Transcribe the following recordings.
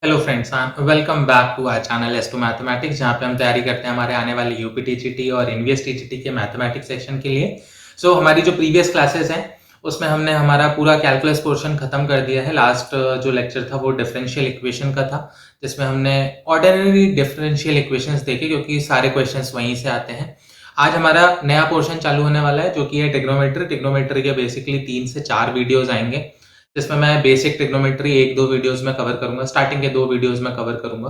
Hello friends, welcome back to our channel S two mathematics जहाँ पे हम तैयारी करते हैं हमारे आने वाले यूपी टीजीटी और एनवीएस टीजीटी के मैथमेटिक्स सेक्शन के लिए। हमारी जो प्रीवियस क्लासेस हैं उसमें हमने हमारा पूरा कैलकुलस पोर्शन खत्म कर दिया है। लास्ट जो लेक्चर था वो डिफरेंशियल इक्वेशन का था, जिसमें हमने ऑर्डिनरी डिफरेंशियल इक्वेशंस देखे क्योंकि सारे क्वेश्चंस वहीं से आते हैं। आज हमारा नया पोर्शन चालू होने वाला है जो कि है ट्रिग्नोमेट्री। ट्रिग्नोमेट्री के बेसिकली 3 से 4 वीडियोस आएंगे, जिसमें मैं बेसिक ट्रिग्नोमेट्री 1-2 वीडियोस में कवर करूंगा, स्टार्टिंग के 2 वीडियोस में कवर करूंगा।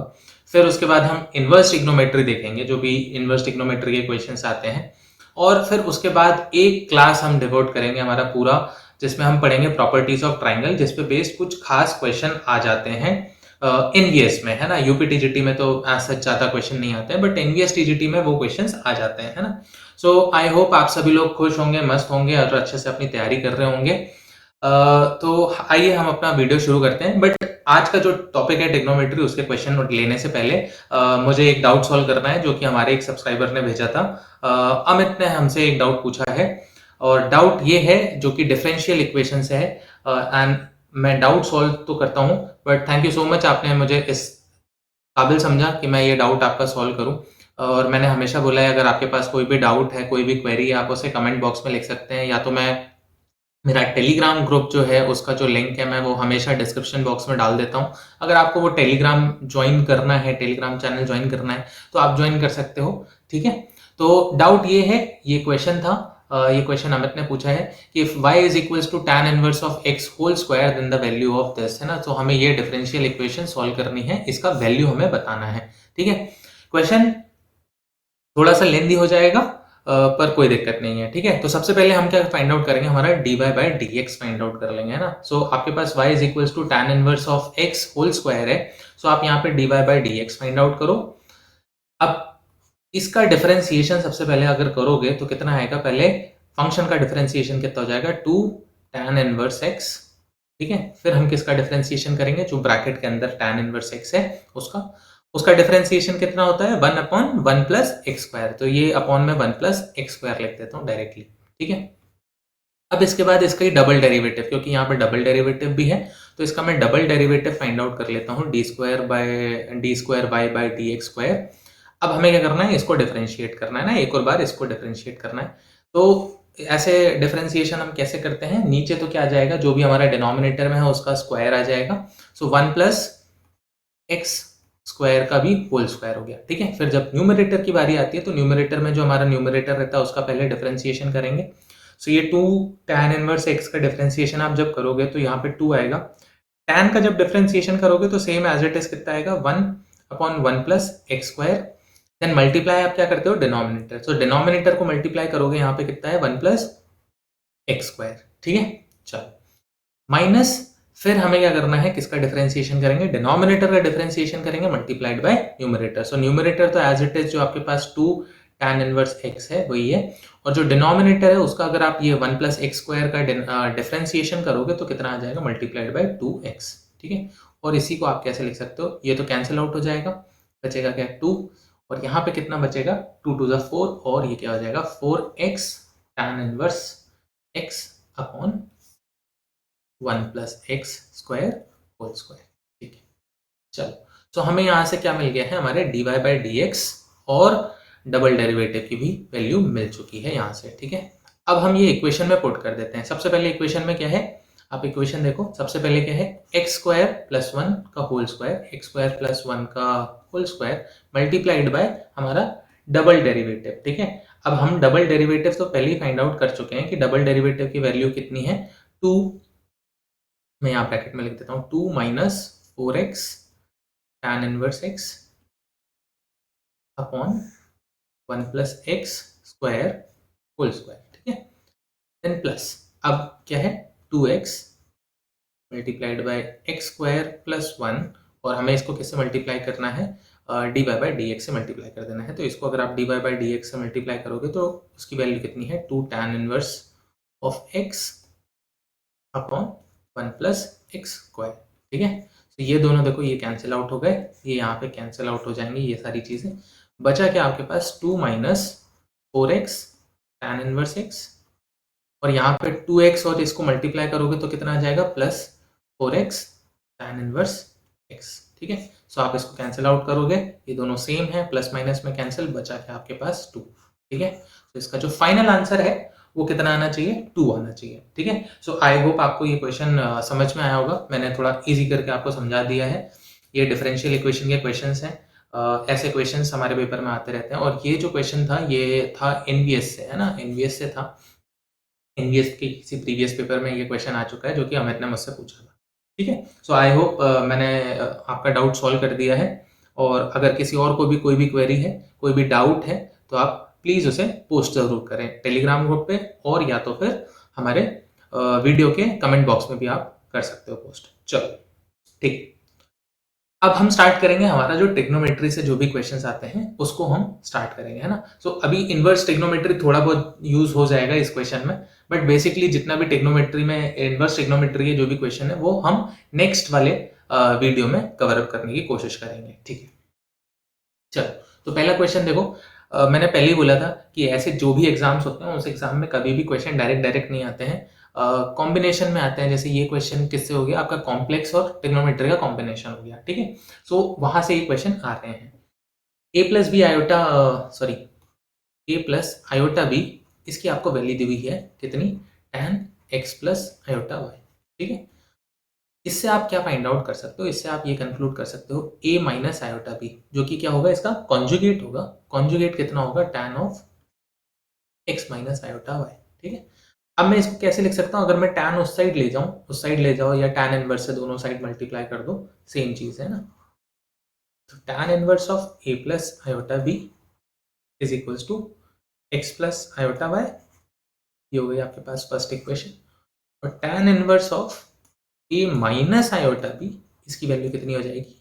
फिर उसके बाद हम इनवर्स ट्रिग्नोमेट्री देखेंगे, जो भी इनवर्स ट्रिग्नोमेट्री के क्वेश्चंस आते हैं। और फिर उसके बाद एक क्लास हम डिवोट करेंगे हमारा पूरा, जिसमें हम पढ़ेंगे प्रॉपर्टीज ऑफ ट्राइंगल, जिसपे बेस्ड कुछ खास क्वेश्चन आ जाते हैं एनवीएस में, है ना। यूपी टीजीटी में तो एज सच ज्यादा क्वेश्चन नहीं आते हैं, बट एनवीएस टीजीटी में वो क्वेश्चंस आ जाते हैं, है ना। आई होप आप सभी लोग खुश होंगे, मस्त होंगे और अच्छे से अपनी तैयारी कर रहे होंगे। तो आइए हम अपना वीडियो शुरू करते हैं। बट आज का जो टॉपिक है ट्रिग्नोमेट्री, उसके क्वेश्चन लेने से पहले मुझे एक डाउट सॉल्व करना है जो कि हमारे एक सब्सक्राइबर ने भेजा था। अमित ने हमसे एक डाउट पूछा है और डाउट ये है जो कि डिफरेंशियल इक्वेशन से है। एंड मैं डाउट सॉल्व तो करता हूँ, but thank you so much, आपने मुझे इस काबिल समझा कि मैं ये डाउट आपका सॉल्व करूँ। और मैंने हमेशा बोला है अगर आपके पास कोई भी डाउट है, कोई भी क्वेरी है, आप उसे कमेंट बॉक्स में लिख सकते हैं, या तो मैं मेरा टेलीग्राम ग्रुप जो है उसका जो लिंक है मैं वो हमेशा डिस्क्रिप्शन बॉक्स में डाल देता हूँ। अगर आपको वो टेलीग्राम ज्वाइन करना है, टेलीग्राम चैनल ज्वाइन करना है, तो आप ज्वाइन कर सकते हो, ठीक है। तो डाउट ये है, ये क्वेश्चन था, ये क्वेश्चन अमित ने पूछा है कि if y is equals to tan inverse of x whole square then the value of this, है ना। तो हमें ये डिफरेंशियल इक्वेशन सॉल्व करनी है, इसका वैल्यू हमें बताना है, ठीक है। क्वेश्चन थोड़ा सा लेंदी हो जाएगा, पर कोई दिक्कत नहीं है, ठीक है। तो सबसे पहले हम क्या फाइंड आउट करेंगे, हमारा dy by D X find out कर लेंगे, है ना। आपके पास y is equals to tan inverse of x whole square है। आप यहाँ पे dy by D X find out करो। अब इसका डिफरेंशिएशन सबसे पहले अगर करोगे तो कितना आएगा, पहले फंक्शन का डिफरेंशिएशन कितना हो जाएगा, 2 tan इनवर्स x, ठीक है। फिर हम किसका डिफरेंशिएशन करेंगे, जो ब्रैकेट के अंदर tan इनवर्स x है उसका डिफरेंशिएशन कितना होता है, 1 अपॉन 1 प्लस एक्स स्क्वायर। तो ये अपॉन में 1 प्लस एक्स स्क्वायर लिख देता हूँ डायरेक्टली, ठीक है। अब इसके बाद इसका ही डबल डेरिवेटिव, क्योंकि यहाँ पे डबल डेरिवेटिव भी है, तो इसका मैं डबल डेरिवेटिव फाइंड आउट कर लेता हूँ, D square Y by D X square. अब हमें क्या करना है, इसको डिफरेंशिएट करना है ना, एक और बार इसको डिफरेंशिएट करना है। तो ऐसे डिफरेंशिएशन हम कैसे करते हैं, नीचे तो क्या आ जाएगा, जो भी हमारा डिनोमिनेटर में है उसका स्क्वायर आ जाएगा। 1 प्लस एक्स स्क्वायर का भी होल स्क्वायर हो गया, ठीक है। फिर जब न्यूमरेटर की बारी आती है तो न्यूमरेटर में जो हमारा न्यूमरेटर रहता है उसका पहले डिफरेंशिएशन करेंगे। ये 2 tan इनवर्स x का डिफरेंशिएशन आप जब करोगे तो यहाँ पे 2 आएगा। tan का जब डिफरेंशिएशन करोगे तो सेम एज इट इज कितना आएगा, 1 upon 1 plus X square. Then multiply आप क्या करते हो, डिनोमिनेटर। डिनोमिनेटर को मल्टीप्लाई करोगे यहाँ पे कितना है, 1 प्लस एक्स स्क्वायर, ठीक है। चलो माइनस, फिर हमें क्या करना है, किसका डिफरेंशिएशन करेंगे, डिनोमिनेटर का डिफरेंशिएशन करेंगे मल्टीप्लाइड बाय न्यूमरेटर। न्यूमरेटर तो एज इट इज जो आपके पास 2 tan इनवर्स x है वही है, और जो डिनोमिनेटर है उसका अगर आप ये 1 प्लस एक्स स्क्वायर का डिफरेंशिएशन करोगे तो कितना आ जाएगा, मल्टीप्लाइड बाय 2x, ठीक है। और इसी को आप कैसे लिख सकते हो, ये तो कैंसिल आउट हो जाएगा, बचेगा क्या, 2, और यहाँ पे कितना बचेगा, 2 टू द 4, और ये क्या हो जाएगा, 4x tan inverse x upon 1 plus X square whole square, ठीक है। चलो हमें यहाँ से क्या मिल गया है, हमारे dy बाई डी एक्स और डबल डेरिवेटिव की भी वैल्यू मिल चुकी है यहाँ से, ठीक है। अब हम ये इक्वेशन में पुट कर देते हैं। सबसे पहले इक्वेशन में क्या है, आप इक्वेशन देखो, सबसे पहले क्या है, एक्स स्क्वायर प्लस 1 का whole square, X square plus 1 का होल स्क्वायर मल्टीप्लाइड बाय हमारा डबल डेरिवेटिव, ठीक है। अब हम डबल डेरिवेटिव तो पहले ही फाइंड आउट कर चुके हैं कि डबल डेरिवेटिव की वैल्यू कितनी है, 2, मैं यहाँ ब्रैकेट में लिख देता हूँ, 2 minus 4x tan inverse x upon 1 plus X square whole square, ठीक है। देन प्लस, अब क्या है, 2x multiplied by X square plus 1, और हमें इसको किससे मल्टीप्लाई करना है, D Y by D X से मल्टीप्लाई कर देना है। तो इसको अगर आप D Y by D X से मल्टीप्लाई करोगे तो उसकी वैल्यू कितनी है, 2 tan inverse of x upon 1 plus X square, ठीक है। तो ये दोनों देखो, ये कैंसिल आउट हो गए, ये यहाँ पे कैंसिल आउट हो जाएंगे ये सारी चीजें। बचा क्या आपके पास, 2 minus 4x tan inverse x, और यहाँ पे 2x और इसको मल्टीप्लाई करोगे तो कितना आ जाएगा, plus 4x tan inverse x, ठीक है। सो आप इसको कैंसिल आउट करोगे, ये दोनों सेम है, प्लस माइनस में कैंसिल, बचा के आपके पास 2। ठीक है, तो इसका जो फाइनल आंसर है वो कितना आना चाहिए, 2 आना चाहिए। ठीक है, सो आई होप आपको ये क्वेश्चन समझ में आया होगा। मैंने थोड़ा इजी करके आपको समझा दिया है। ये डिफरेंशियल इक्वेशन के क्वेश्चंस हैं। ऐसे क्वेश्चंस हमारे पेपर में आते रहते हैं, और ये जो क्वेश्चन था ये था एनवीएस से, है ना, एनवीएस से था। एनवीएस के किसी प्रीवियस पेपर में ये क्वेश्चन आ चुका है, जो कि अमित ने मुझसे पूछा था। ठीक है, सो आई होप मैंने आपका डाउट सॉल्व कर दिया है। और अगर किसी और को भी कोई भी क्वेरी है, कोई भी डाउट है, तो आप प्लीज़ उसे पोस्ट ज़रूर करें टेलीग्राम ग्रुप पे, और या तो फिर हमारे वीडियो के कमेंट बॉक्स में भी आप कर सकते हो पोस्ट। चलो ठीक, अब हम स्टार्ट करेंगे हमारा जो ट्रिग्नोमेट्री से जो भी क्वेश्चंस आते हैं उसको हम स्टार्ट करेंगे, है ना। सो अभी इनवर्स ट्रिग्नोमेट्री थोड़ा बहुत यूज हो जाएगा इस क्वेश्चन में, बट बेसिकली जितना भी ट्रिग्नोमेट्री में इनवर्स ट्रिग्नोमेट्री के जो भी क्वेश्चन है वो हम नेक्स्ट वाले वीडियो में कवर अप करने की कोशिश करेंगे। ठीक है, चलो तो पहला क्वेश्चन देखो। मैंने पहले ही बोला था कि ऐसे जो भी एग्जाम्स होते हैं उस एग्जाम में कभी भी क्वेश्चन डायरेक्ट नहीं आते हैं, कॉम्बिनेशन में आते हैं। जैसे ये क्वेश्चन किससे हो गया, आपका कॉम्प्लेक्स और ट्रिग्नोमेट्री का कॉम्बिनेशन हो गया। ठीक है, सो वहां से ये क्वेश्चन आ रहे हैं। A plus B iota, sorry, A plus iota B, इसकी आपको वैल्यू दी हुई है कितनी, tan x plus iota Y. ठीक है, इससे आप क्या फाइंड आउट कर सकते हो, इससे आप ये कंक्लूड कर सकते हो a माइनस आयोटा बी, जो कि क्या होगा, इसका कॉन्जुगेट होगा। कॉन्जुगेट कितना होगा, tan of x minus iota Y. ठीक है, अब मैं इसको कैसे लिख सकता हूँ, अगर मैं tan उस साइड ले जाऊं, उस साइड ले जाओ, या tan इनवर्स से दोनों साइड मल्टीप्लाई कर दो, सेम चीज है ना। तो tan inverse of a plus iota B is equals to x plus iota Y, ये हो गई आपके पास फर्स्ट इक्वेशन। और tan inverse of a minus iota B, इसकी वैल्यू कितनी हो जाएगी,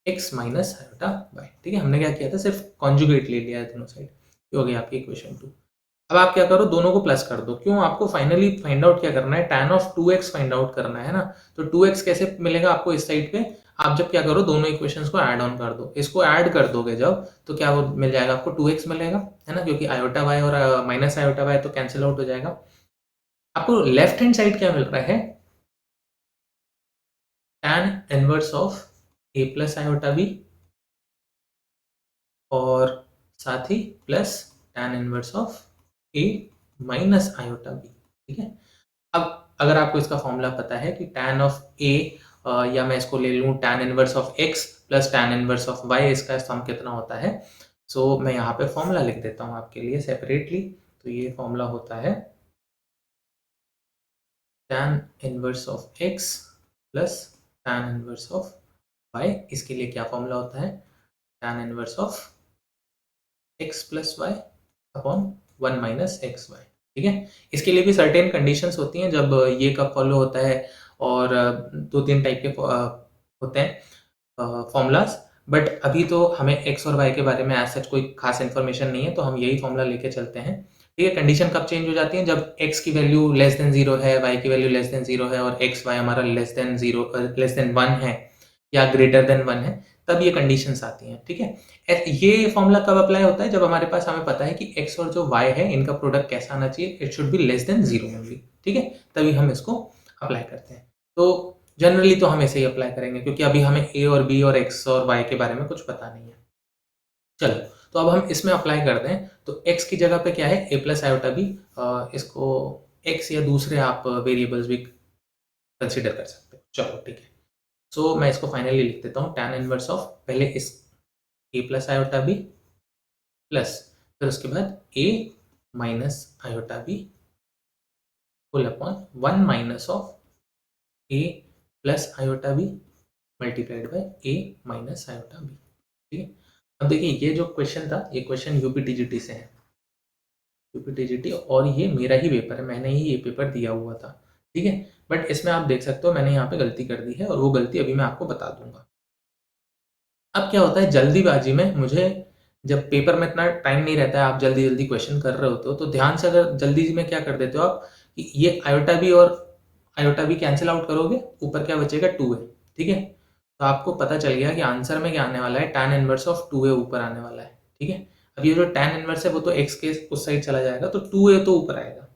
x माइनस आयोटा वाई। ठीक है, हमने क्या किया था, सिर्फ कॉन्जुगेट ले लिया है दोनों साइड, ये हो गई आपकी इक्वेशन 2। अब आप क्या करो, दोनों को प्लस कर दो। क्यों, आपको फाइनली फाइंड आउट क्या करना है, tan of 2x find out करना है ना। तो 2x कैसे मिलेगा आपको इस साइड पे, आप जब क्या करो, दोनों इक्वेशंस को ऐड ऑन कर दो। इसको ऐड कर दोगे जब, तो क्या वो मिल जाएगा आपको, 2x मिलेगा, है ना, क्योंकि आयोटा वाई और माइनस आयोटा वाई तो कैंसिल आउट हो जाएगा। आपको लेफ्ट हैंड साइड क्या मिल रहा है, tan inverse of a plus iota B, और साथ ही plus tan inverse of a minus iota B. ठीक है, अब अगर आपको इसका फॉर्मूला पता है कि tan ऑफ a, या मैं इसको ले लूँ tan inverse of x plus tan inverse of y, इसका सम कितना होता है। सो मैं यहाँ पे फॉर्मूला लिख देता हूँ आपके लिए सेपरेटली। तो ये फॉर्मूला होता है tan inverse of x plus tan inverse of y। इसके लिए क्या फॉर्मूला होता है, tan inverse of x plus Y upon 1 minus X Y. ठीक है, इसके लिए भी सर्टेन कंडीशंस होती हैं जब ये कब फॉलो होता है, और 2-3 टाइप के होते हैं फॉर्मूलाज। बट अभी तो हमें x और y के बारे में एज सच कोई खास इन्फॉर्मेशन नहीं है, तो हम यही फॉर्मूला लेके चलते हैं। ठीक है, कंडीशन कब चेंज हो जाती है, जब x की वैल्यू लेस देन 0 है, y की वैल्यू लेस देन 0 है, और x y हमारा लेस देन 1 है या ग्रेटर देन 1 है, तब ये कंडीशंस आती हैं। ठीक है, ये फॉर्मूला कब अप्लाई होता है, जब हमारे पास हमें पता है कि x और जो y है इनका प्रोडक्ट कैसा आना चाहिए, it should be less than 0 only. ठीक है, तभी हम इसको अप्लाई करते हैं। तो जनरली तो हम ऐसे ही अप्लाई करेंगे, क्योंकि अभी हमें a और b और x और y के बारे में कुछ पता नहीं है। चलो, तो अब हम इसमें अप्लाई करते हैं। तो x की जगह पे क्या है, a प्लस आयोटा बी, इसको x या दूसरे आप वेरिएबल्स भी कंसिडर कर सकते हो। चलो ठीक है, सो मैं इसको फाइनली लिख देता हूँ, tan इनवर्स ऑफ पहले इस a plus iota B plus, फिर उसके बाद a minus iota B full upon 1 minus of a plus iota B multiplied by a minus iota B. ठीक है, अब देखिए ये जो क्वेश्चन था, ये क्वेश्चन यूपीटीजीटी से है, यूपीटीजीटी, और ये मेरा ही पेपर है, मैंने ही ये पेपर दिया हुआ था। ठीक है, बट इसमें आप देख सकते हो मैंने यहाँ पे गलती कर दी है, और वो गलती अभी मैं आपको बता दूंगा। अब क्या होता है, जल्दीबाजी में मुझे, जब पेपर में इतना टाइम नहीं रहता है, आप जल्दी जल्दी क्वेश्चन कर रहे होते हो, तो ध्यान से अगर जल्दी में क्या कर देते हो आप, कि ये आयोटा बी और आयोटा बी कैंसिल आउट करोगे, ऊपर क्या बचेगा, 2 है। ठीक है, तो आपको पता चल गया कि आंसर में क्या आने वाला है, tan इनवर्स ऑफ 2a ऊपर आने वाला है। ठीक है, अब ये जो tan इनवर्स है वो तो x के उस साइड चला जाएगा, तो 2a तो ऊपर आएगा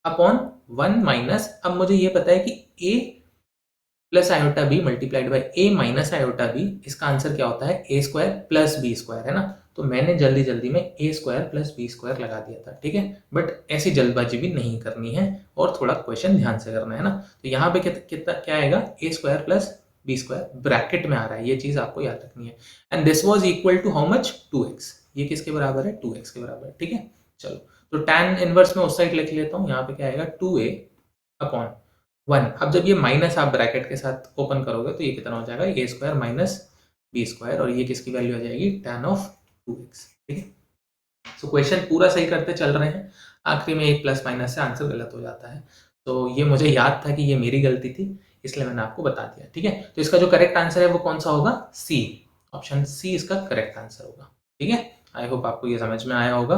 अपॉन 1 माइनस, अब मुझे ये पता है कि a plus iota B multiplied by a minus iota b, इसका आंसर क्या होता है a square plus B square, है ना। तो मैंने जल्दी जल्दी में a square plus B square लगा दिया था, ठीक है। बट ऐसी जल्दबाजी भी नहीं करनी है और थोड़ा क्वेश्चन ध्यान से करना है ना। तो यहाँ पे कितना क्या आएगा, A square plus B square bracket में आ रहा है, ये चीज आपको याद रखनी है। And this was equal to how much, 2x। ये किसके बराबर है, 2x के बराबर है, ठीक है। चलो तो tan इनवर्स में उस साइड लिख लेता हूँ, यहाँ पे क्या आएगा 2a अपॉन 1। अब जब ये माइनस आप ब्रैकेट के साथ ओपन करोगे तो ये कितना हो जाएगा, A square minus B square, और ये किसकी वैल्यू आ जाएगी, tan ऑफ 2x, ठीक है। सो क्वेश्चन पूरा सही करते चल रहे हैं, आखिरी में एक प्लस माइनस से आंसर गलत हो जाता है। तो ये मुझे याद था कि ये मेरी गलती थी, इसलिए मैंने आपको बता दिया, ठीक है। तो इसका जो करेक्ट आंसर है वो कौन सा होगा, सी, ऑप्शन सी इसका करेक्ट आंसर होगा, ठीक है। आई होप आपको ये समझ में आया होगा।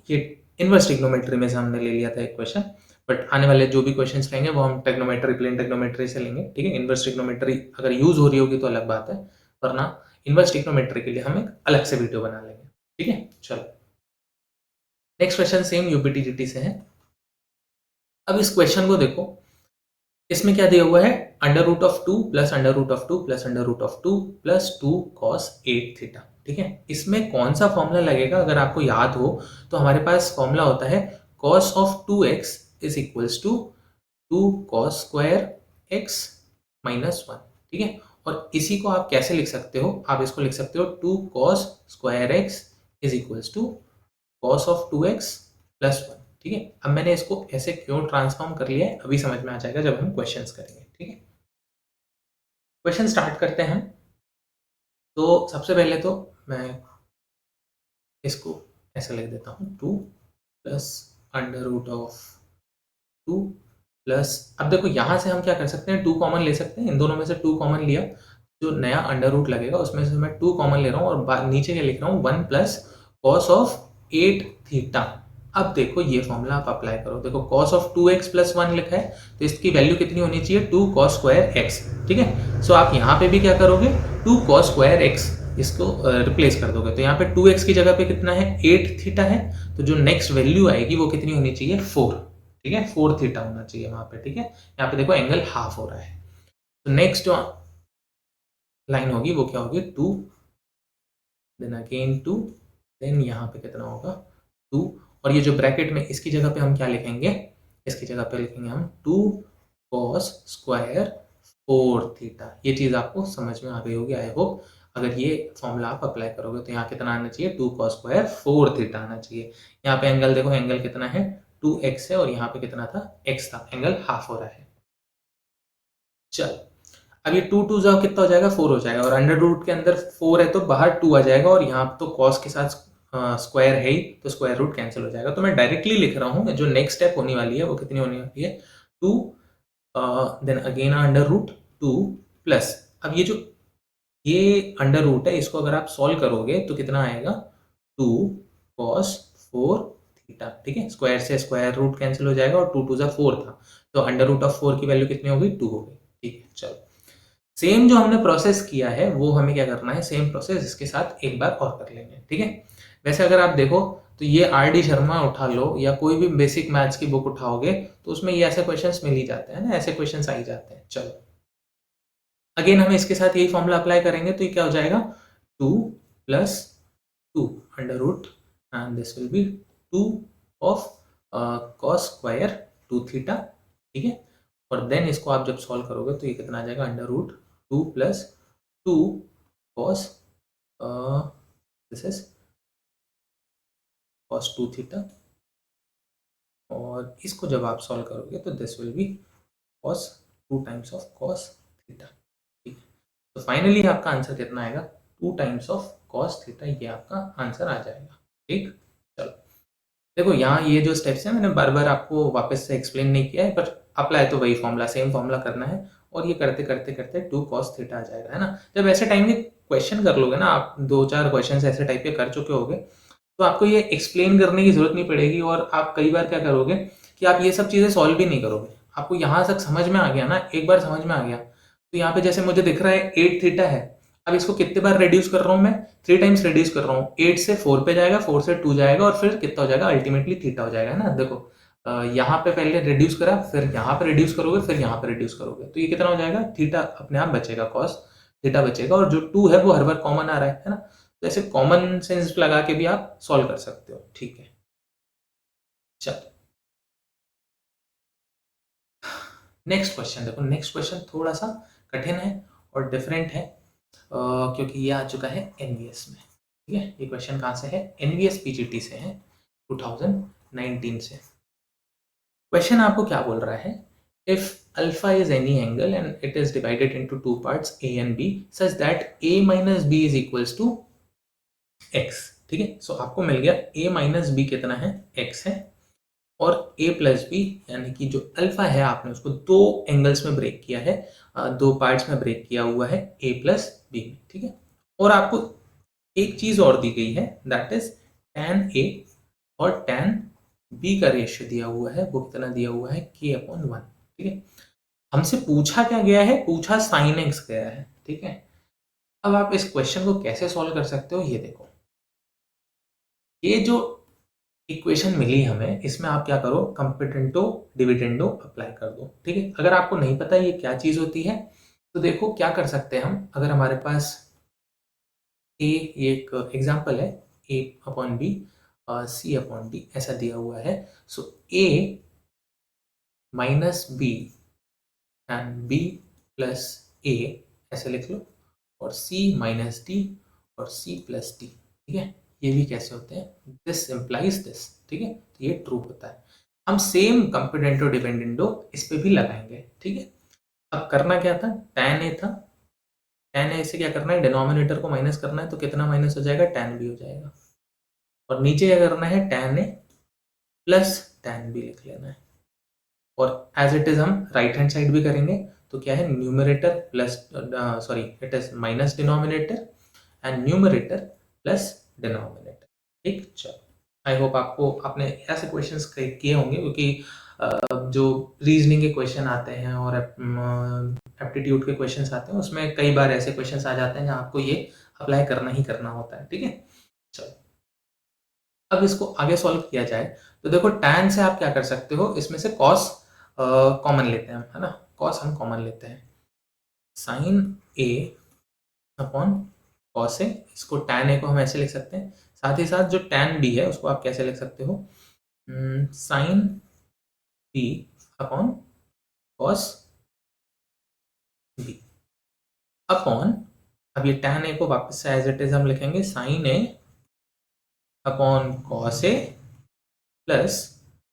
ये इनवर्स ट्रिग्नोमेट्री में से हमने ले लिया था एक क्वेश्चन, बट आने वाले जो भी क्वेश्चंस लेंगे वो हम ट्रिग्नोमेट्री, प्लेन ट्रिग्नोमेट्री से लेंगे, ठीक है। इनवर्स ट्रिग्नोमेट्री अगर यूज हो रही होगी तो अलग बात है, वरना इनवर्स ट्रिग्नोमेट्री के लिए हम एक अलग से वीडियो बना लेंगे, ठीक है। चलो नेक्स्ट क्वेश्चन सेम यूपीटीजीटी से है। अब इस क्वेश्चन को देखो, इसमें क्या दिया हुआ है, under root of 2 plus under root of 2 plus under root of 2 plus 2 cos 8 theta, ठीक है। इसमें कौन सा फॉर्मूला लगेगा, अगर आपको याद हो तो हमारे पास फॉर्मूला होता है cos of 2x is equals to 2 cos square x minus 1, ठीक है। और इसी को आप कैसे लिख सकते हो, आप इसको लिख सकते हो 2 cos square x is equals to cos of 2x plus 1, ठीक है। अब मैंने इसको ऐसे क्यों ट्रांसफॉर्म कर लिया है अभी समझ में आ जाएगा जब हम क्वेश्चंस करेंगे, ठीक है। क्वेश्चन स्टार्ट करते हैं। तो सबसे पहले तो मैं इसको ऐसे लिख देता हूँ, 2 plus under root of 2 plus, अब देखो यहाँ से हम क्या कर सकते हैं, 2 कॉमन ले सकते हैं, इन दोनों में से 2 कॉमन लिया, जो नया अंडर रूट लगेगा उसमें से मैं 2 कॉमन ले रहा हूँ और नीचे क्या लिख रहा हूँ, 1 प्लस कॉस ऑफ 8 थीटा। अब देखो ये फॉर्मूला आप अप्लाई करो, देखो cos ऑफ 2x प्लस 1 लिखा है तो इसकी वैल्यू कितनी होनी चाहिए, 2 cos स्क्वायर x, ठीक है। सो आप यहाँ पे भी क्या करोगे, 2 cos स्क्वायर x, इसको रिप्लेस कर दोगे तो यहाँ पे 2x की जगह पे कितना है, 8 थीटा है, तो जो नेक्स्ट वैल्यू आएगी वो कितनी होनी चाहिए, 4, ठीक है, 4 थीटा होना चाहिए वहां पे, ठीक है। यहाँ पे देखो एंगल हाफ हो रहा है, तो नेक्स्ट लाइन होगी वो क्या होगी, 2 देन अगेन 2, देन यहाँ पे कितना होगा 2, और ये जो ब्रैकेट में इसकी जगह पे हम क्या लिखेंगे, इसकी जगह पे लिखेंगे हम 2 cos स्क्वायर 4 थीटा। ये चीज आपको समझ में आ गई होगी आई होप। अगर ये फॉर्मूला आप अप्लाई करोगे तो यहाँ कितना आना चाहिए, 2 cos स्क्वायर 4 थीटा आना चाहिए। यहाँ पे एंगल देखो, एंगल कितना है 2x है और यहाँ पे कितना था, x था, एंगल हाफ हो रहा है। चल अब ये 2 2 जाओ कितना हो जाएगा, 4 हो जाएगा, और अंडर रूट के अंदर 4 है तो बाहर 2 आ जाएगा, और यहाँ तो cos के साथ स्क्वायर है ही तो स्क्वायर रूट कैंसिल हो जाएगा। तो मैं डायरेक्टली लिख रहा हूँ, जो नेक्स्ट स्टेप होने वाली है वो कितनी होने वाली है, 2 then again under root 2 plus, अब ये अंडर रूट है, इसको अगर आप सॉल्व करोगे तो कितना आएगा, 2 cos 4 थीटा, ठीक है। स्क्वायर से स्क्वायर रूट कैंसिल हो जाएगा और 2 2 4 था, तो अंडर रूट ऑफ 4 की वैल्यू कितनी हो गई, 2 हो गई, ठीक है। चलो सेम जो हमने प्रोसेस किया है वो हमें क्या करना है, सेम प्रोसेस इसके साथ एक बार और कर लेंगे, ठीक है। वैसे अगर आप देखो तो ये RD शर्मा उठा लो या कोई भी बेसिक मैथ्स की बुक उठाओगे तो उसमें ये ऐसे क्वेश्चंस मिल ही जाते हैं ना, ऐसे क्वेश्चंस आ ही जाते हैं। चलो अगेन हम इसके साथ यही फॉर्मूला अप्लाई करेंगे तो ये क्या हो जाएगा, 2 plus 2 under root and this will be 2 of cos square 2 theta, ठीक है। और देन इसको आप जब सॉल्व करोगे तो ये कितना आ जाएगा, under root 2 plus 2 cos this is cos 2 theta, और इसको जब आप सॉल्व करोगे तो this will be cos 2 times of cos theta, ठीक है। तो फाइनली आपका आंसर कितना आएगा, 2 टाइम्स ऑफ cos थीटा, ये आपका आंसर आ जाएगा, ठीक। चलो देखो यहाँ ये जो स्टेप्स हैं मैंने बार बार आपको वापस से एक्सप्लेन नहीं किया है, पर अप्लाई तो वही फॉर्मूला, सेम फॉर्मूला करना है, और ये करते करते करते 2 cos थीटा आ जाएगा, है ना। जब ऐसे टाइम के क्वेश्चन कर लोगे ना आप, 2-4 क्वेश्चन ऐसे टाइप के कर चुके होगे तो आपको ये एक्सप्लेन करने की जरूरत नहीं पड़ेगी, और आप कई बार क्या करोगे कि आप ये सब चीजें सॉल्व भी नहीं करोगे, आपको यहाँ तक समझ में आ गया ना, एक बार समझ में आ गया तो यहाँ पे जैसे मुझे दिख रहा है 8 थीटा है, अब इसको कितने बार रिड्यूस कर रहा हूँ मैं, 3 टाइम्स रिड्यूस कर रहा हूँ, 8 से 4 पे जाएगा, 4 से 2 जाएगा और फिर कितना हो जाएगा, अल्टीमेटली थीटा हो जाएगा, है ना। देखो यहाँ पे पहले रिड्यूस करा, फिर यहाँ पे रिड्यूस करोगे, फिर यहाँ पे रिड्यूस करोगे, तो ये कितना हो जाएगा, थीटा अपने आप बचेगा, कॉस थीटा बचेगा, और जो 2 है वो हर बार कॉमन आ रहा है ना, तो ऐसे कॉमन सेंस लगा के भी आप सॉल्व कर सकते हो। ठीक है, चलो नेक्स्ट क्वेश्चन देखो। नेक्स्ट क्वेश्चन थोड़ा सा कठिन है और डिफरेंट है, क्योंकि ये आ चुका है एनवीएस में। ठीक है, ये क्वेश्चन कहाँ से है, एनवीएस पीजीटी से है, 2019 से। क्वेश्चन आपको क्या बोल रहा है, if alpha is any angle and it is divided into two parts a and b such that a minus b is equals to x. ठीक है, सो आपको मिल गया ए माइनस बी कितना है, एक्स है, और a प्लस बी यानी कि जो अल्फा है आपने उसको दो एंगल्स में ब्रेक किया है, दो पार्ट्स में ब्रेक किया हुआ है a प्लस बी में। ठीक है, और आपको एक चीज और दी गई है, दैट इज tan a और tan b का रेशियो दिया हुआ है, वो कितना दिया हुआ है, k/1। ठीक है, हमसे पूछा क्या गया है, पूछा sin x गया है। ठीक है, अब आप इस क्वेश्चन को कैसे सॉल्व कर सकते हो, ये देखो, ये जो इक्वेशन मिली हमें, इसमें आप क्या करो, कंपेटेंटो डिविडेंडो अप्लाई कर दो। ठीक है, अगर आपको नहीं पता ये क्या चीज होती है, तो देखो क्या कर सकते हैं हम, अगर हमारे पास ए, एक एग्जांपल है, a/b c/d ऐसा दिया हुआ है, so a minus b and b plus a ऐसे लिख लो, और c माइनस डी और c प्लस डी। ठीक है, ये भी कैसे होते हैं, दिस इम्प्लाइज दिस। ठीक है, तो ये ट्रू होता है। हम सेम कंपेटेंटो डिपेंडेंटो इस पे भी लगाएंगे। ठीक है, अब करना क्या था, tan a था, tan a से क्या करना है, डिनोमिनेटर को माइनस करना है, तो कितना माइनस हो जाएगा, tan b हो जाएगा, और नीचे क्या करना है, tan a plus tan b लिख लेना है, और एज इट इज हम राइट हैंड साइड भी करेंगे, तो क्या है, numerator plus, sorry it is minus denominator and numerator plus denominator. ठीक, चलो आई होप आपको, आपने ऐसे क्वेश्चंस किए होंगे, क्योंकि जो रीजनिंग के क्वेश्चन आते हैं और एप्टीट्यूड के क्वेश्चंस आते हैं, उसमें कई बार ऐसे क्वेश्चंस आ जाते हैं जहाँ आपको ये अप्लाई करना ही करना होता है। ठीक है, चलो अब इसको आगे सॉल्व किया जाए, तो देखो tan से आप क्या कर सकते हो, इसमें से cos कॉमन लेते हैं हम, है ना, cos हम कॉमन लेते हैं, sin a upon cos a, इसको tan a को हम ऐसे लिख सकते हैं, साथ ही साथ जो tan b है उसको आप कैसे लिख सकते हो, sin b upon cos b upon, अब ये tan a को वापस से एज इट इज हम लिखेंगे sin a upon cos a plus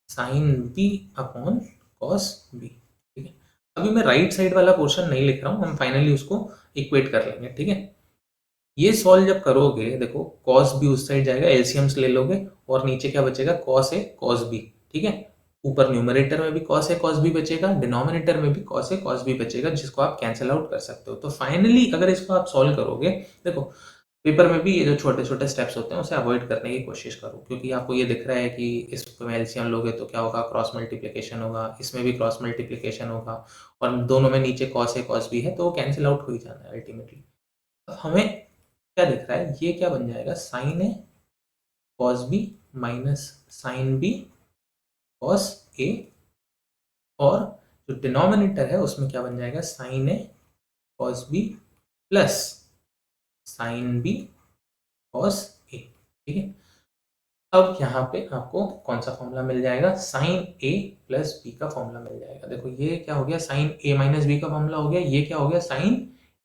sine b upon cos b. ठीक है, अभी मैं राइट साइड वाला पोर्शन नहीं लिख रहा हूँ, हम फाइनली उसको इक्वेट कर लेंगे। ठीक है, ये सॉल्व जब करोगे, देखो कॉस बी उस साइड जाएगा, एलसीएम्स ले लोगे, और नीचे क्या बचेगा, कॉस ए कॉस बी। ठीक है, ऊपर न्यूमरेटर में भी कॉस ए कॉस बी बचेगा, डिनोमिनेटर में भी कॉस ए कॉस बी बचेगा, जिसको आप कैंसिल आउट कर सकते हो। तो फाइनली अगर इसको आप सॉल्व करोगे, देखो पेपर में भी ये जो छोटे छोटे स्टेप्स होते हैं उसे अवॉइड करने की कोशिश करो, क्योंकि आपको ये दिख रहा है कि इसमें एलसीएम लोगे तो क्या होगा, क्रॉस मल्टीप्लिकेशन होगा, इसमें भी क्रॉस मल्टीप्लिकेशन होगा, और दोनों में नीचे कॉस ए कॉस बी है, तो वो कैंसिल आउट हो ही जाना है अल्टीमेटली। अब हमें क्या दिख रहा है, ये क्या बन जाएगा, sine A cos B minus sine B cos A, और जो डिनोमिनेटर है उसमें क्या बन जाएगा, sine A cos B plus sine B cos A. ठीक है, अब यहाँ पे आपको कौन सा फॉर्मूला मिल जाएगा, साइन ए प्लस बी का फॉर्मूला मिल जाएगा। देखो ये क्या हो गया, साइन ए माइनस बी का फॉर्मूला हो गया, ये क्या हो गया, साइन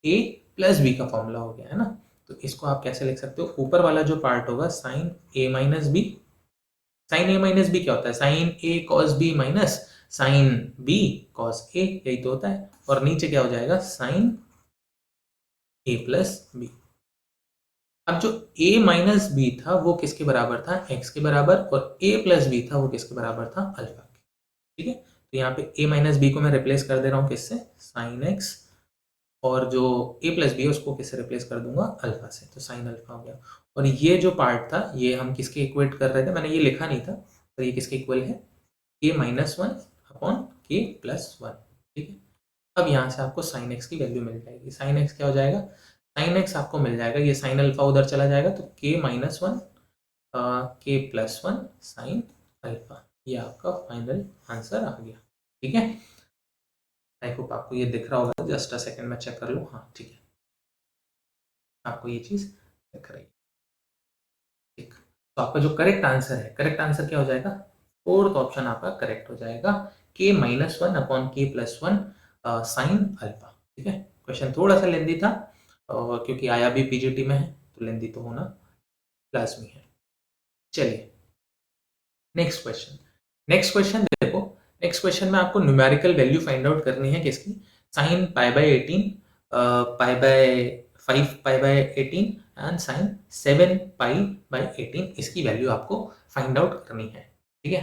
ए प्लस बी का फॉर्मूला हो गया, है ना। तो इसको आप कैसे लिख सकते हो, ऊपर वाला जो पार्ट होगा sine A minus B, sine A minus B क्या होता है, sine A cos B minus sine B cos A, यही तो होता है, और नीचे क्या हो जाएगा, साइन ए प्लस बी। अब जो a माइनस बी था वो किसके बराबर था, x के बराबर, और a प्लस बी था वो किसके बराबर था, अल्फा के। ठीक है, तो यहाँ पे a माइनस बी को मैं रिप्लेस कर दे रहा हूँ किससे, साइन x, और जो a प्लस बी है उसको किससे रिप्लेस कर दूंगा, अल्फा से, तो साइन अल्फा हो गया। और ये जो पार्ट था ये हम किसके इक्वेट कर रहे थे, मैंने ये लिखा नहीं था, तो ये किसके इक्वल है, k minus one upon k plus one. ठीक है, अब यहाँ से आपको साइन एक्स की वैल्यू मिल जाएगी, साइन एक्स क्या हो जाएगा, साइन एक्स आपको मिल जाएगा, ये साइन अल्फा उधर चला जाएगा, तो k माइनस वन के प्लस वन साइन अल्फा। ये आपका फाइनल आंसर आ गया। ठीक है, आई होप आपको ये दिख रहा होगा। जस्ट अ सेकंड में चेक कर लूँ। हाँ ठीक है, आपको ये चीज़ दिख रही है। ठीक, तो आपका जो करेक्ट आंसर है, करेक्ट आंसर क्या हो जाएगा? फोर्थ ऑप्शन आपका करेक्ट हो जाएगा, k-1/k+1 साइन अल्फा। ठीक है, क्वेश्चन थोड़ा सा लेंदी था क्योंकि आया भी पीजीटी में है, तो लेंदी तो होना लाजमी है। चलिए नेक्स्ट क्वेश्चन। नेक्स्ट क्वेश्चन देखो, नेक्स्ट क्वेश्चन में आपको न्यूमेरिकल वैल्यू फाइंड आउट करनी है किसकी? साइन π/18, π/5π/18 एंड साइन 7π/18, इसकी वैल्यू आपको फाइंड आउट करनी है। ठीक है,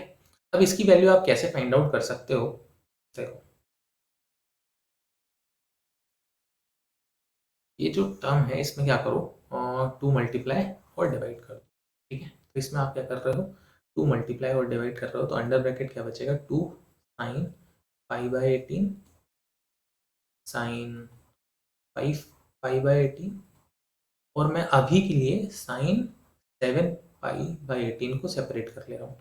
अब इसकी वैल्यू आप कैसे फाइंड आउट कर सकते हो? देखो, ये जो टर्म है इसमें क्या करो, 2 मल्टीप्लाई और डिवाइड कर दो। ठीक है, तो इसमें आप क्या कर रहे हो, 2 मल्टीप्लाई और डिवाइड कर रहे हो, तो अंडर ब्रैकेट क्या बचेगा, 2 साइन π/18 साइन 5π/18, और मैं अभी के लिए साइन 7π/18 को सेपरेट कर ले रहा हूँ।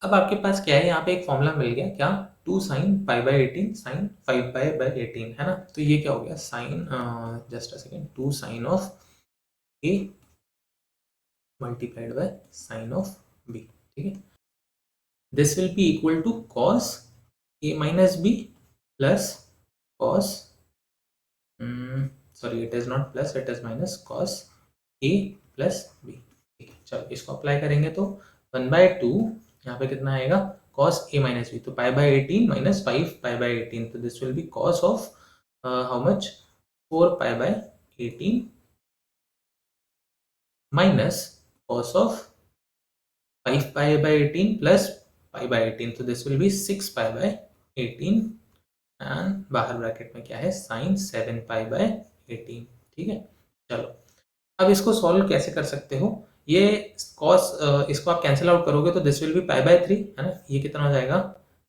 अब आपके पास क्या है, यहाँ पे एक फॉर्मूला मिल गया, क्या, 2 साइन π/18 साइन 5π/18 है ना। तो ये क्या हो गया, sine, just a second, 2 sine of a multiplied by sine of b. ठीक है, this will be equal to cos a minus b plus cos, sorry it is not plus, it is minus, cos a plus b. ठीक है, चलो इसको apply करेंगे तो 1/2, यहाँ पे कितना आएगा, कॉस ए माइनस बी, तो π/18 माइनस 5π/18, तो this will be cos of how much, 4π/18 minus cos of 5π/18 plus π/18, तो दिस विल बी 6π/18 एंड बाहर ब्रैकेट में क्या है, साइन 7π/18। ठीक है, चलो अब इसको सॉल्व कैसे कर सकते हो, ये कॉस, इसको आप कैंसिल आउट करोगे तो दिस विल बी π/3 है ना। ये कितना हो जाएगा,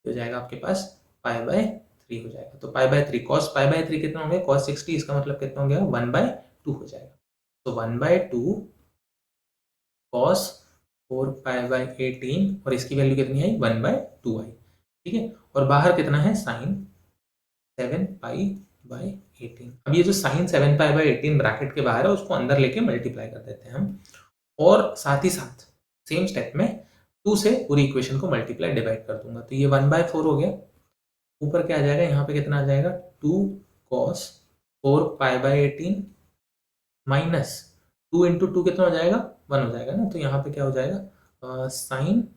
हो जाएगा आपके पास π/3 हो जाएगा, तो π/3 कॉस π/3 कितना हो गया, cos 60, इसका मतलब कितना हो गया, 1/2 हो जाएगा। तो 1/2 कॉस 4π/18, और इसकी वैल्यू कितनी आई, 1/2 आई। ठीक है, और बाहर कितना है, साइन 7π/18। अब ये जो साइन 7π/18 ब्रैकेट के बाहर है, उसको अंदर लेके मल्टीप्लाई कर देते हैं हम, और साथ ही साथ सेम स्टेप में 2 से पूरी इक्वेशन को मल्टीप्लाई डिवाइड कर दूंगा, तो ये 1/4 हो गया। ऊपर क्या आ जाएगा, यहाँ पे कितना आ जाएगा, 2 cos 4π/18 माइनस 2 इंटू 2 कितना हो जाएगा, 1 हो जाएगा ना। तो यहाँ पे क्या हो जाएगा, साइन,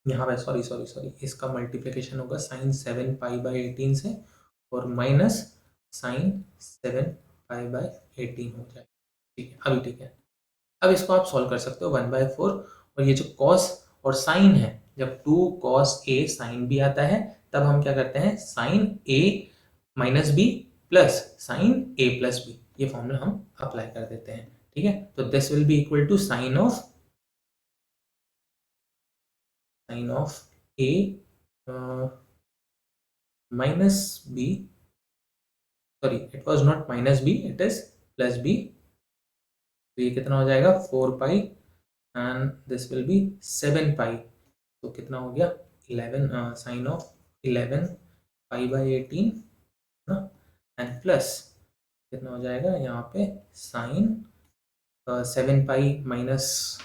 यहाँ पे सॉरी सॉरी सॉरी, इसका मल्टीप्लिकेशन होगा साइन 7π/18 से, और माइनस साइन 7π/18 हो जाएगा। ठीक है, अभी ठीक है। अब इसको आप सॉल्व कर सकते हो 1/4, और ये जो कॉस और साइन है, जब 2 cos a साइन b आता है, तब हम क्या करते हैं, sine a minus b plus sine a plus b, ये फॉर्मूला हम अप्लाई कर देते हैं। ठीक है, तो this will be equal to sine of a minus b, sorry it was not minus b, it is plus b, तो ये कितना हो जाएगा, 4π एंड दिस विल बी 7π, तो कितना हो गया, 11 साइन ऑफ 11π/18 ना, एंड प्लस कितना हो जाएगा यहाँ पे, साइन 7π माइनस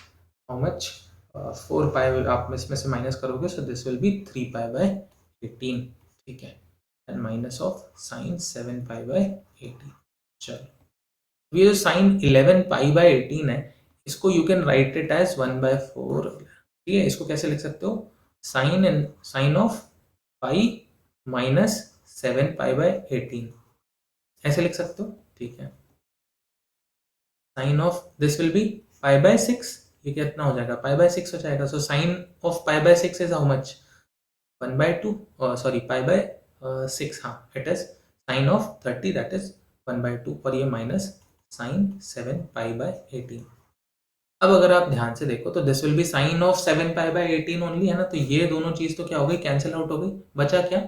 हाउ मच, 4π, आप इसमें से माइनस करोगे, सो दिस विल बी 3π/18। ठीक है, एंड माइनस ऑफ साइन 7π/18। चलो, ये जो साइन 11π/18 है, इसको you can write it as 1/4। ठीक है, इसको कैसे लिख सकते हो, साइन ऑफ पाई माइनस 7π/18, ऐसे लिख सकते हो। ठीक है, sine of this will be π/6, ये कितना हो जाएगा, π/6 हो जाएगा। So sine of π/6 is how much, 1/2, sorry π/6, हाँ it is sine of 30, that is 1/2, और ये माइनस साइन 7π/18। अब अगर आप ध्यान से देखो तो this will be sine of 7π/18 only है ना, तो ये दोनों चीज तो क्या हो गई, कैंसिल आउट हो गई। बचा क्या,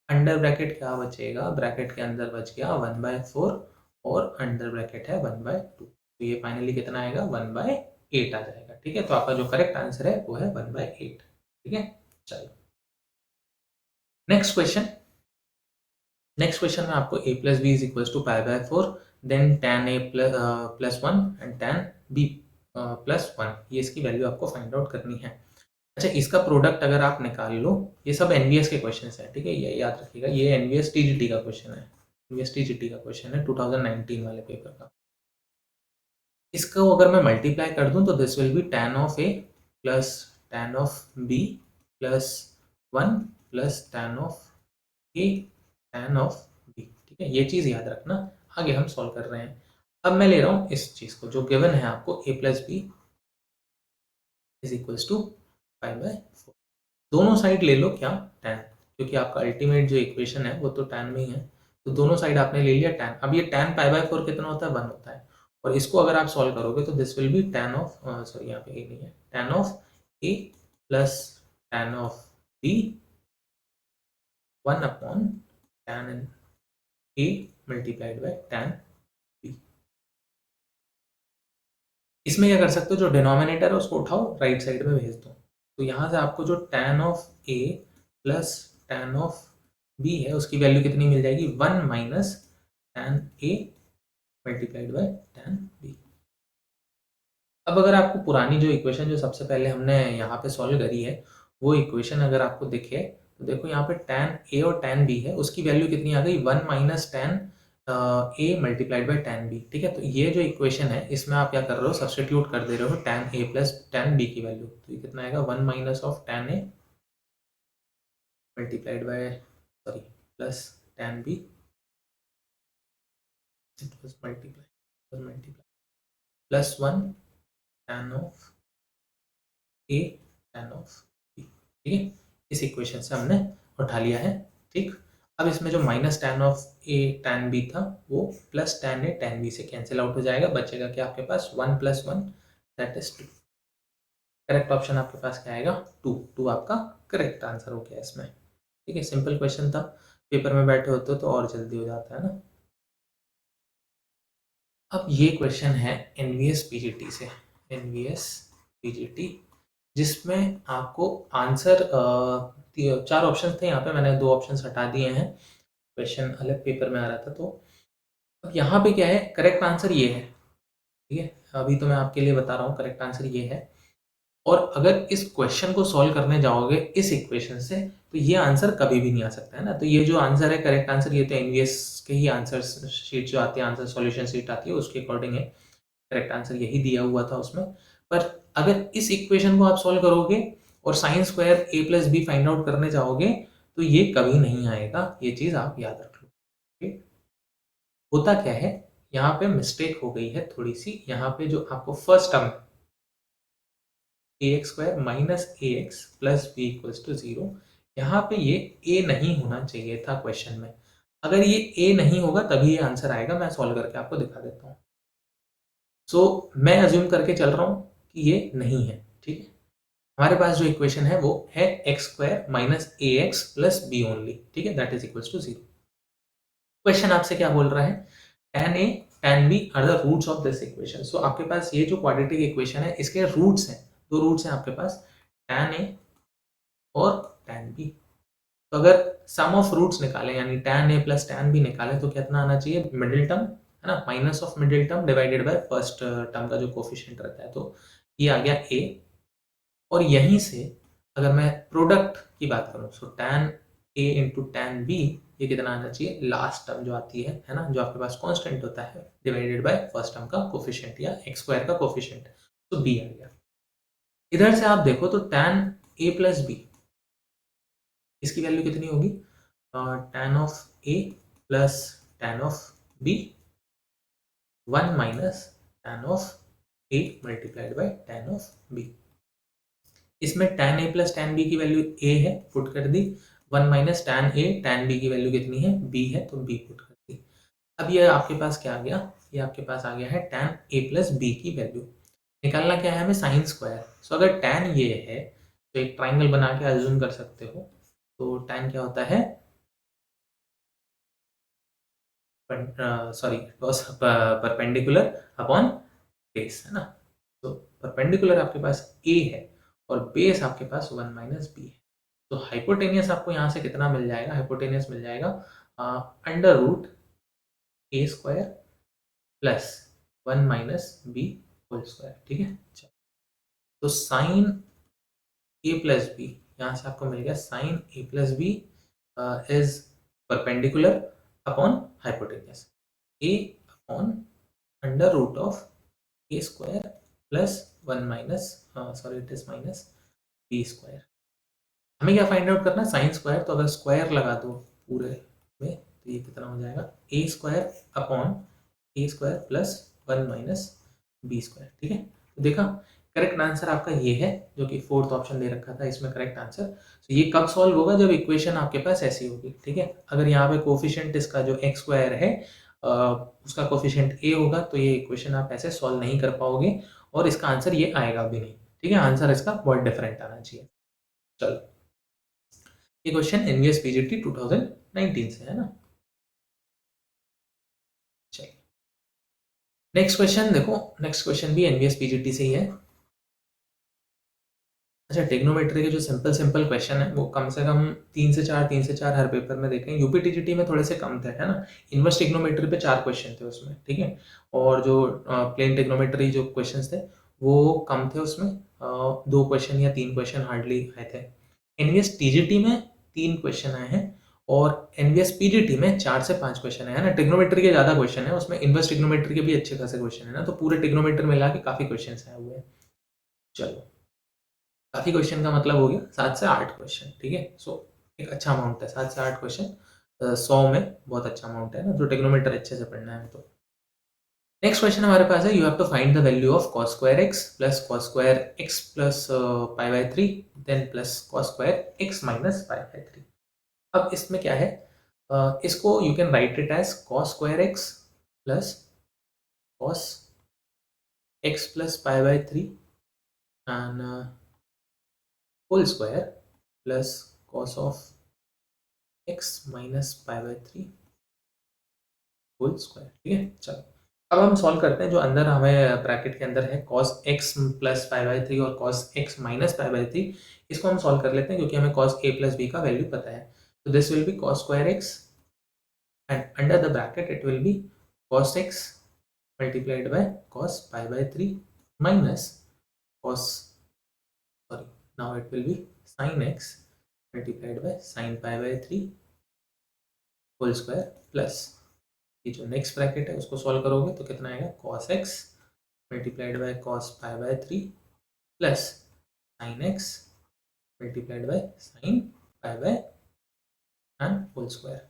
अंडर ब्रैकेट क्या बचेगा, ब्रैकेट के अंदर बच गया 1/4, और अंडर ब्रैकेट है 1/2, तो ये फाइनली कितना आएगा, 1/2। 8 आ जाएगा। ठीक है, तो आपका जो करेक्ट आंसर है वो है 1/8। ठीक है, चलो नेक्स्ट क्वेश्चन। नेक्स्ट क्वेश्चन में आपको a plus B is equal to π/4, then tan a plus 1 and tan b plus 1, ये इसकी वैल्यू आपको फाइंड आउट करनी है। अच्छा, इसका प्रोडक्ट अगर आप निकाल लो, ये सब एनवीएस के क्वेश्चन है। ठीक है, ये याद रखिएगा, ये एनवीएस टीजीटी का क्वेश्चन है। एनवीएस टीजीटी का क्वेश्चन है 2019 वाले पेपर का। इसको अगर मैं मल्टीप्लाई कर दूं तो this will B tan of a plus tan of b plus 1 plus tan of a tan of b। ठीक है, ये चीज़ याद रखना। आगे हम सॉल्व कर रहे हैं। अब मैं ले रहा हूँ इस चीज़ को जो गिवन है आपको, a plus B is equals to 5/4। दोनों साइड ले लो क्या, tan, क्योंकि आपका अल्टीमेट जो इक्वेशन है वो तो tan में ही है। तो दोनों साइड आपने ले लिया tan। अब ये tan π/4 कितना होता है, 1 होता है। और इसको अगर आप सॉल्व करोगे तो this will B tan of, sorry यहाँ पे a नहीं है, tan of a plus tan of b 1 upon tan a multiplied by tan b। इसमें क्या कर सकते हो, जो डिनोमिनेटर है उसको उठाओ, राइट साइड में भेज दो। तो यहाँ से आपको जो tan of a plus tan of b है उसकी वैल्यू कितनी मिल जाएगी, 1 minus tan a multiplied by tan b। अब अगर आपको पुरानी जो इक्वेशन जो सबसे पहले हमने यहाँ पे सॉल्व करी है वो इक्वेशन अगर आपको दिखे तो देखो यहाँ पे tan a और tan b है, उसकी वैल्यू कितनी आ गई, 1 minus tan a multiplied by tan b। ठीक है, तो ये जो इक्वेशन है इसमें आप क्या कर रहे हो, सब्स्टिट्यूट कर दे रहे हो tan a plus tan b की वैल्यू। तो ये कितना आएगा, 1 minus of tan a multiplied by, sorry, plus tan b, it was multiplied plus 1 tan of a tan of b। ठीक है, इस इक्वेशन से हमने उठा लिया है। ठीक, अब इसमें जो minus tan of a tan b था वो plus tan a tan b से कैंसिल आउट हो जाएगा, बचेगा क्या आपके पास, 1 plus 1 that is 2। Correct option आपके पास क्या आएगा, 2। 2 आपका करेक्ट आंसर हो गया इसमें। ठीक है, सिंपल क्वेश्चन था, पेपर में बैठे होते तो और जल्दी हो जाता है ना। अब ये क्वेश्चन है एनवीएस पीजीटी से, एनवीएस पीजीटी, जिसमें आपको आंसर 4 ऑप्शन थे, यहाँ पे मैंने 2 ऑप्शन हटा दिए हैं, क्वेश्चन अलग पेपर में आ रहा था। तो अब यहाँ पे क्या है, करेक्ट आंसर ये है। ठीक है, अभी तो मैं आपके लिए बता रहा हूँ, करेक्ट आंसर ये है। और अगर इस क्वेश्चन को सॉल्व करने जाओगे इस इक्वेशन से तो ये आंसर कभी भी नहीं आ सकता है ना। तो ये जो आंसर है करेक्ट आंसर, ये तो एनवीएस के ही आंसर शीट जो आती है, आंसर सॉल्यूशन शीट आती है, उसके अकॉर्डिंग है। करेक्ट आंसर यही दिया हुआ था उसमें। पर अगर इस इक्वेशन को आप सॉल्व करोगे और sine square a plus b find out करने जाओगे तो ये कभी नहीं आएगा, ये चीज आप याद रख लो। ठीक, होता क्या है, यहाँ पे मिस्टेक हो गई है थोड़ी सी। यहाँ पे जो आपको first term ax square minus ax plus b equals to 0, यहाँ पे ये a नहीं होना चाहिए था क्वेश्चन में। अगर ये a नहीं होगा तभी ये आंसर आएगा। मैं सॉल्व करके आपको दिखा देता हूँ। सो मैं अज्यूम करके चल रहा हूँ कि ये नहीं है। ठीक है, हमारे पास जो इक्वेशन है वो है X square minus A X plus B only. ठीक है, that is equals to 0। Question आपसे क्या बोल रहा है, tan a tan b are the roots of this equation. So आपके पास ये जो क्वाड्रेटिक इक्वेशन है इसके रूट्स हैं, 2 रूट्स हैं आपके पास, tan a और tan b। तो अगर सम ऑफ रूट्स निकालें यानी tan a plus tan b निकालें तो कितना आना चाहिए, मिडिल टर्म है ना, minus of middle term divided by first term का जो कोफिशिएंट रहता है। तो ये आ गया a। और यहीं से अगर मैं प्रोडक्ट की बात करूं सो tan a into tan b, ये कितना आना चाहिए, लास्ट टर्म जो आती है ना, जो आपके पास कांस्टेंट होता है, डिवाइडेड बाय फर्स्ट टर्म का कोफिशिएंट या एक्स स्क्वायर का कोफिशिएंट। तो b आ गया। इधर से आप देखो तो tan a प्लस b, इसकी वैल्यू कितनी होगी, tan of a plus tan of b 1 minus tan of a multiplied by tan of b। इसमें tan a plus tan b की वैल्यू a है, पुट कर दी। 1 minus tan a tan b की value कितनी है, b है, तो b put कर दी। अब ये आपके पास क्या आ गया, ये आपके पास आ गया है tan a प्लस b की वैल्यू। निकालना क्या है हमें, साइन स्क्वायर। सो अगर tan ये है तो एक ट्राइंगल बना के अज्यूम कर सकते हो। तो tan क्या होता है, सॉरी, परपेंडिकुलर अपॉन बेस है ना। तो परपेंडिकुलर आपके पास ए है और बेस आपके पास 1 माइनस बी है। तो हाइपोटेनियस आपको यहाँ से कितना मिल जाएगा? हाइपोटेनियस मिल जाएगा under root A square plus 1 minus B whole square. ठीक है, तो साइन ए प्लस बी, यहाँ से आपको मिल गया sine a plus B is perpendicular upon hypotenuse a upon under root of a square plus 1 minus sorry it is minus B square. हमें क्या फाइंड आउट करना है? साइन स्क्वायर, तो अगर स्क्वायर लगा दो पूरे में तो ये कितना हो जाएगा? A square upon A square plus 1 minus B square. ठीक है, तो देखा करेक्ट आंसर आपका ये है, जो कि फोर्थ ऑप्शन दे रखा था इसमें करेक्ट आंसर। तो ये कब सॉल्व होगा? जब इक्वेशन आपके पास ऐसी होगी। ठीक है, अगर यहाँ पे कोफिशिएंट इसका जो एक्स स्क्वायर है उसका कोफिशिएंट ए होगा तो ये इक्वेशन आप ऐसे सॉल्व नहीं कर पाओगे और इसका आंसर ये आएगा भी नहीं। ठीक है, आंसर इसका बहुत डिफरेंट आना चाहिए। चलो, ये क्वेश्चन एनवीएस पीजीटी 2019 से है ना। चलिए नेक्स्ट क्वेश्चन देखो, नेक्स्ट क्वेश्चन भी एनवीएस पीजीटी से ही है। अच्छा, ट्रिग्नोमेट्री के जो सिंपल सिंपल क्वेश्चन है वो कम से कम 3 से 4 हर पेपर में देखें। यूपीटीजीटी में थोड़े से कम थे, है ना। इनवर्स ट्रिग्नोमेट्री पे 4 क्वेश्चन थे उसमें। ठीक है, और जो प्लेन ट्रिग्नोमेट्री जो क्वेश्चंस थे वो कम थे उसमें, 2 क्वेश्चन या 3 क्वेश्चन हार्डली आए थे। एनवीएस टीजीटी में 3 क्वेश्चन आए हैं और एनवीएस पीजीटी में 4 से 5 क्वेश्चन है ना। ट्रिग्नोमेट्री के ज़्यादा क्वेश्चन है उसमें, इनवर्स ट्रिग्नोमेट्री के भी अच्छे खासे क्वेश्चन है ना, तो पूरे ट्रिग्नोमेट्री मिला के काफ़ी क्वेश्चन आए हुए हैं। चलो, काफ़ी क्वेश्चन का मतलब हो गया 7 से 8 क्वेश्चन। ठीक है, सो एक अच्छा अमाउंट है 7 से 8 क्वेश्चन, 100 में बहुत अच्छा अमाउंट है ना, जो ट्रिग्नोमेट्री अच्छे से पढ़ना है तो। नेक्स्ट क्वेश्चन हमारे पास है, you have to find the value of cos square x plus cos square x plus pi by 3 then plus cos square x minus pi by 3। अब इसमें क्या है, इसको you can write it as cos square x plus cos x plus pi by 3 and whole square plus cos of x minus pi by 3 whole square. ठीक है, चलो अब हम सॉल्व करते हैं। जो अंदर हमें ब्रैकेट के अंदर है cos x plus pi by 3 और cos x minus pi by 3, इसको हम सॉल्व कर लेते हैं क्योंकि हमें cos a प्लस b का वैल्यू पता है। तो this will be cos square x and under the bracket it will be cos x multiplied by cos pi by 3 minus cos, sorry now it will be sin x multiplied by sin pi by 3 whole square plus ये जो next bracket है उसको solve करोगे तो कितना आएगा, cos x multiplied by cos pi by 3 plus sin x multiplied by sin pi by and whole square.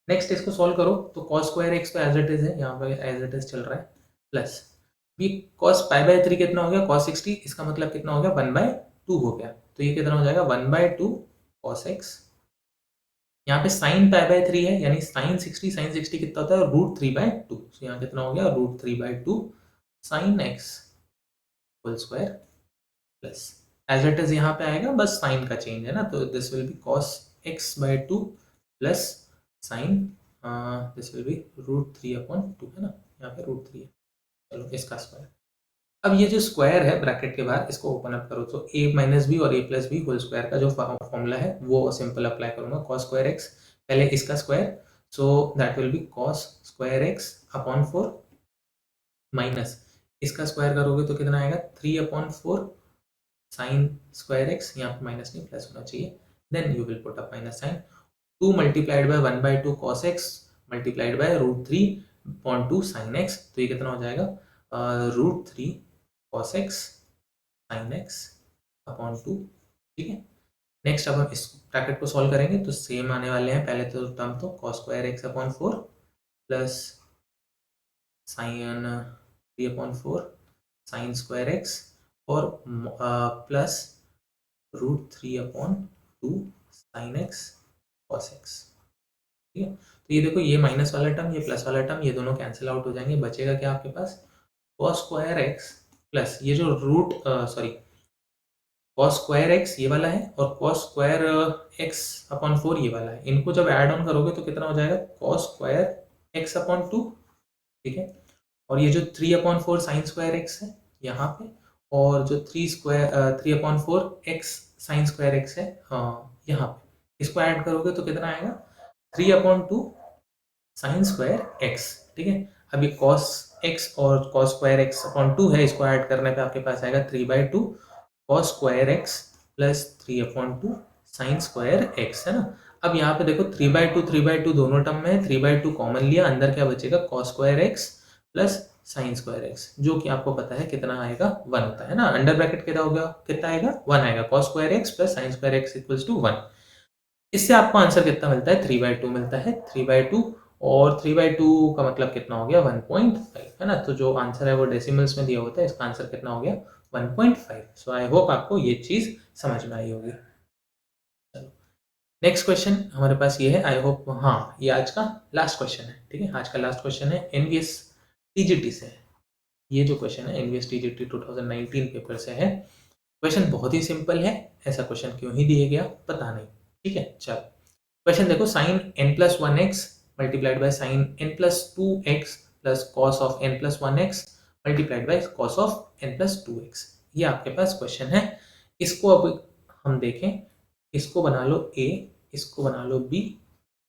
Next इसको solve करो तो cos स्क्वायर x तो एज इट इज है, यहाँ पे एज इट इज चल रहा है, प्लस भी cos पाई बाय 3 कितना हो गया, cos 60, इसका मतलब कितना हो गया, 1/2 हो गया। तो ये कितना हो जाएगा, 1/2 cos x। यहाँ पे साइन पाई बाय 3 है यानी साइन 60 कितना होता है, √3/2। तो यहाँ कितना हो गया, √3/2 sine x whole square plus as it is यहाँ पे आएगा, बस साइन का चेंज है ना, तो this will be cos x/2 plus sign this will B √3/2 है ना, यहाँ पे √3 है। चलो इसका स्क्वायर। अब ये जो स्क्वायर है ब्रैकेट के बाद इसको ओपन अप करो तो a माइनस बी और a plus b whole square का जो फॉर्मूला है वो सिंपल अप्लाई करूंगा। cos स्क्वायर x, पहले इसका square, so that will be cos square x upon 4 minus इसका स्क्वायर करोगे तो कितना आएगा, 3/4 साइन स्क्वायर x, यहाँ पे माइनस नहीं प्लस होना चाहिए, then you will put up minus sine 2 multiplied by 1/2 cos x multiplied by √3/2 sine x, तो ये कितना हो जाएगा, √3 cos x sin x upon 2। ठीक है, नेक्स्ट अब हम इस ब्रैकेट को सॉल्व करेंगे तो सेम आने वाले हैं। पहले तो टर्म तो cos square x upon 4 plus sine 3/4 sine square x और plus √3/2 sine x cos x। ठीक है, तो ये देखो, ये माइनस वाला टर्म, ये प्लस वाला टर्म, ये दोनों कैंसिल आउट हो जाएंगे, बचेगा क्या आपके पास, cos स्क्वायर x प्लस ये जो cos स्क्वायर x ये वाला है और cos स्क्वायर x अपॉन 4 ये वाला है, इनको जब ऐड ऑन करोगे तो कितना हो जाएगा, cos स्क्वायर x अपॉन 2। ठीक है, और ये जो 3/4 साइन स्क्वायर x है यहाँ पे, और जो 3/4 x साइन स्क्वायर एक्स है यहाँ पे, इसको ऐड करोगे तो कितना आएगा 3/2 साइन स्क्वायर एक्स। ठीक है, अभी cos x और cos स्क्वायर एक्स अपॉन 2 है, इसको ऐड करने पे आपके पास आएगा 3/2 cos square x plus 3/2 sign square x, है ना। अब यहाँ पे देखो 3/2 दोनों टर्म में है, 3/2 कॉमन लिया, अंदर क्या बचेगा cos square x plus sine square x, जो कि आपको पता है कितना आएगा 1 होता है ना। अंडर ब्रैकेट कितना होगा, कितना आएगा 1 आएगा, cos square x plus sine square x equals to 1। इससे आपको आंसर कितना मिलता है 3/2 मिलता है, 3/2, और 3/2 का मतलब कितना हो गया 1.5, है ना। तो जो आंसर है वो डेसिमल्स में दिया होता है, इसका आंसर कितना हो गया 1.5। सो आई होप आपको ये चीज समझ में आई होगी। चलो नेक्स्ट क्वेश्चन हमारे पास ये है, आई होप, हाँ ये आज का लास्ट क्वेश्चन है। ठीक है, आज का लास्ट क्वेश्चन है एनवीएस टीजीटी से। ये जो क्वेश्चन है एनवीएस टीजीटी 2019 पेपर से है। क्वेश्चन बहुत ही सिंपल है, ऐसा क्वेश्चन क्यों ही दिया गया पता नहीं। ठीक है, चलो क्वेश्चन देखो, sine n+1x multiplied by sine n+2x plus cos of n+1x multiplied by cos of n+2x, ये आपके पास क्वेश्चन है। इसको अब हम देखें, इसको बना लो a, इसको बना लो b,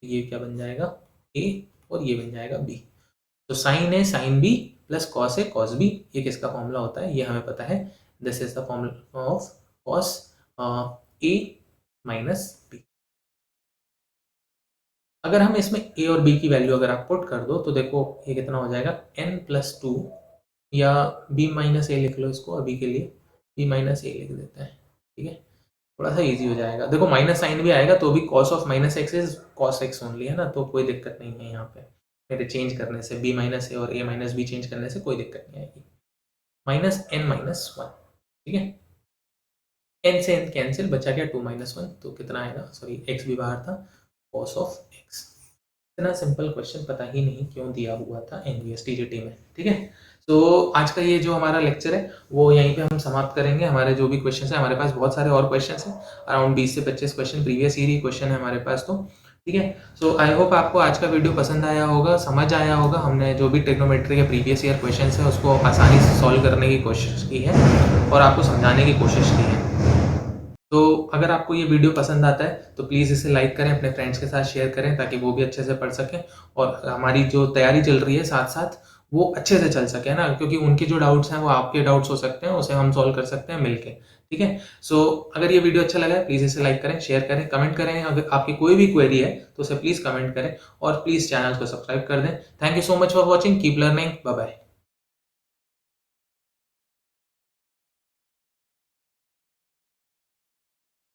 ये क्या बन जाएगा a और ये बन जाएगा b। तो साइन है साइन b प्लस कॉस है कॉस b, ये किसका फॉर्मूला होता है ये हमें पता है, this is the formula of cos a minus b। अगर हम इसमें a और b की वैल्यू अगर आप पुट कर दो तो देखो ये कितना हो जाएगा n+2, या b माइनस ए लिख लो इसको अभी के लिए, b माइनस ए लिख देते हैं। ठीक है, थोड़ा सा इजी हो जाएगा। देखो माइनस साइन भी आएगा तो भी cos of minus x is cos x only, है ना, तो कोई दिक्कत नहीं है यहाँ पे मेरे चेंज करने से, b माइनस ए और a माइनस बी चेंज करने से कोई दिक्कत नहीं आएगी। -n-1, ठीक है, n से n कैंसिल, बचा क्या 2-1, तो कितना आएगा, सॉरी x भी बाहर था, cos ऑफ x। इतना सिंपल क्वेश्चन पता ही नहीं क्यों दिया हुआ था एनवीएस टीजीटी में। ठीक है, तो आज का ये जो हमारा लेक्चर है वो यहीं पे हम समाप्त करेंगे। हमारे जो भी क्वेश्चन है, हमारे पास बहुत सारे और क्वेश्चन हैं, अराउंड 20 से 25 क्वेश्चन प्रीवियस ईयर ही क्वेश्चन है हमारे पास तो। ठीक है, सो आई होप आपको आज का वीडियो पसंद आया होगा, समझ आया होगा। हमने जो भी ट्रिग्नोमेट्री के प्रीवियस ईयर क्वेश्चन है उसको आसानी से सॉल्व करने की कोशिश की है और आपको समझाने की कोशिश की है। तो अगर आपको ये वीडियो पसंद आता है तो प्लीज़ इसे लाइक करें, अपने फ्रेंड्स के साथ शेयर करें ताकि वो भी अच्छे से पढ़ सकें, और हमारी जो तैयारी चल रही है साथ साथ वो अच्छे से चल सके, ना, क्योंकि उनके जो डाउट्स हैं वो आपके डाउट्स हो सकते हैं, उसे हम सॉल्व कर सकते हैं मिलके। ठीक है, सो अगर ये वीडियो अच्छा लगा है प्लीज़ इसे लाइक करें, शेयर करें, कमेंट करें। अगर आपकी कोई भी क्वेरी है तो उसे प्लीज़ कमेंट करें और प्लीज़ चैनल को सब्सक्राइब कर दें। Thank you so much for watching, keep learning, bye bye.